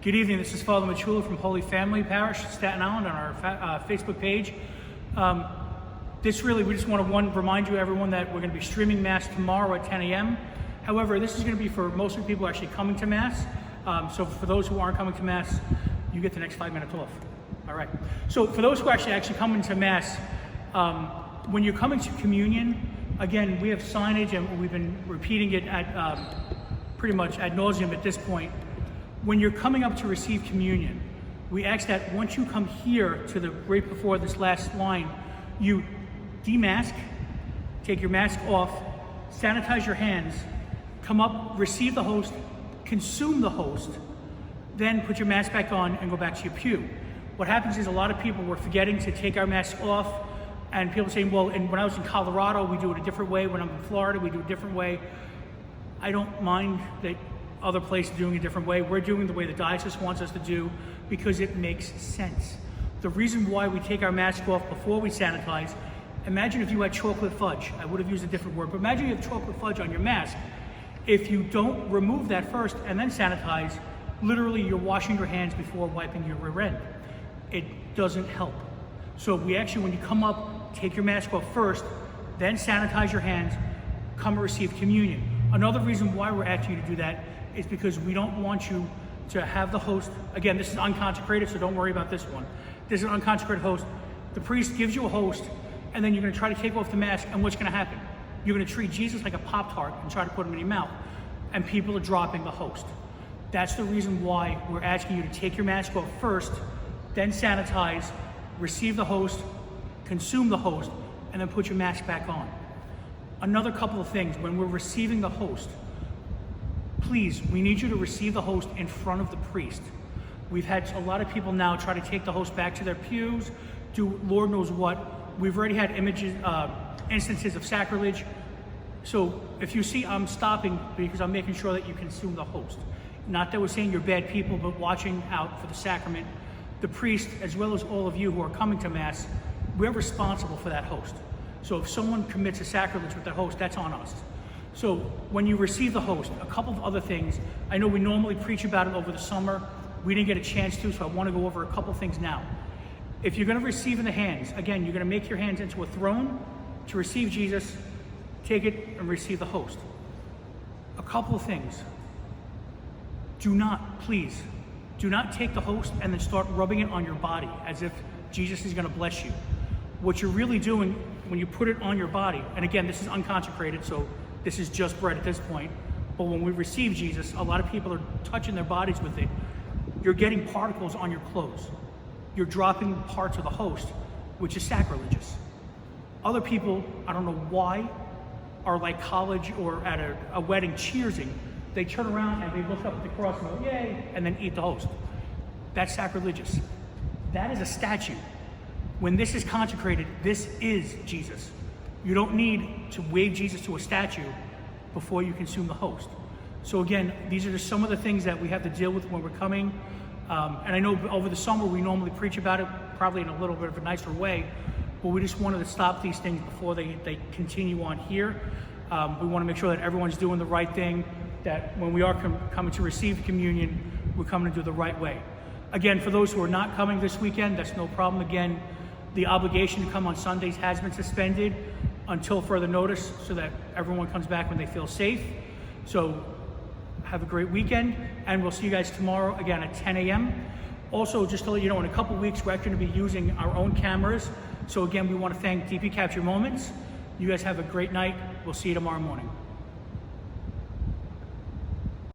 Good evening, this is Father Micciulla from Holy Family Parish, Staten Island, on our Facebook page. We just want to remind you, everyone, that we're going to be streaming Mass tomorrow at 10 a.m. However, this is going to be for most of the people actually coming to Mass. So for those who aren't coming to Mass, you get the next 5 minutes off. All right. So for those who actually coming to Mass, when you're coming to communion, again, we have signage and we've been repeating it at pretty much ad nauseum at this point. When you're coming up to receive communion, we ask that once you come here to the right before this last line, you demask, take your mask off, sanitize your hands, come up, receive the host, consume the host, then put your mask back on and go back to your pew. What happens is a lot of people were forgetting to take our masks off, and people saying, well, when I was in Colorado, we do it a different way. When I'm in Florida, we do it a different way. I don't mind that other places doing it a different way. We're doing the way the diocese wants us to do because it makes sense. The reason why we take our mask off before we sanitize, imagine if you had chocolate fudge. I would have used a different word, but imagine you have chocolate fudge on your mask. If you don't remove that first and then sanitize, literally you're washing your hands before wiping your rear end. It doesn't help. So we actually, when you come up, take your mask off first, then sanitize your hands, come and receive communion. Another reason why we're asking you to do that is because we don't want you to have the host. Again, this is unconsecrated, so don't worry about this one. This is an unconsecrated host. The priest gives you a host, and then you're going to try to take off the mask, and what's going to happen? You're going to treat Jesus like a Pop-Tart and try to put him in your mouth, and people are dropping the host. That's the reason why we're asking you to take your mask off first, then sanitize, receive the host, consume the host, and then put your mask back on. Another couple of things, when we're receiving the host, please, we need you to receive the host in front of the priest. We've had a lot of people now try to take the host back to their pews, do Lord knows what. We've already had instances of sacrilege. So if you see, I'm stopping because I'm making sure that you consume the host. Not that we're saying you're bad people, but watching out for the sacrament. The priest, as well as all of you who are coming to Mass, we're responsible for that host. So if someone commits a sacrilege with that host, that's on us. So when you receive the host, a couple of other things. I know we normally preach about it over the summer. We didn't get a chance to, so I want to go over a couple of things now. If you're going to receive in the hands, again, you're going to make your hands into a throne to receive Jesus, take it and receive the host. A couple of things. Please, do not take the host and then start rubbing it on your body as if Jesus is going to bless you. What you're really doing when you put it on your body, and again, this is unconsecrated, so this is just bread at this point, but when we receive Jesus, a lot of people are touching their bodies with it. You're getting particles on your clothes. You're dropping parts of the host, which is sacrilegious. Other people, I don't know why, are like college or at a wedding cheersing. They turn around and they look up at the cross and go, yay, and then eat the host. That's sacrilegious. That is a statue. When this is consecrated, this is Jesus. You don't need to wave Jesus to a statue before you consume the host. So again, these are just some of the things that we have to deal with when we're coming. And I know over the summer we normally preach about it, probably in a little bit of a nicer way, but we just wanted to stop these things before they continue on here. We want to make sure that everyone's doing the right thing, that when we are coming to receive communion, we're coming to do the right way. Again, for those who are not coming this weekend, that's no problem. Again, the obligation to come on Sundays has been suspended until further notice so that everyone comes back when they feel safe. So have a great weekend, and we'll see you guys tomorrow again at 10 a.m. Also, just to let you know, in a couple weeks, we're actually going to be using our own cameras. So again, we want to thank DP Capture Moments. You guys have a great night. We'll see you tomorrow morning.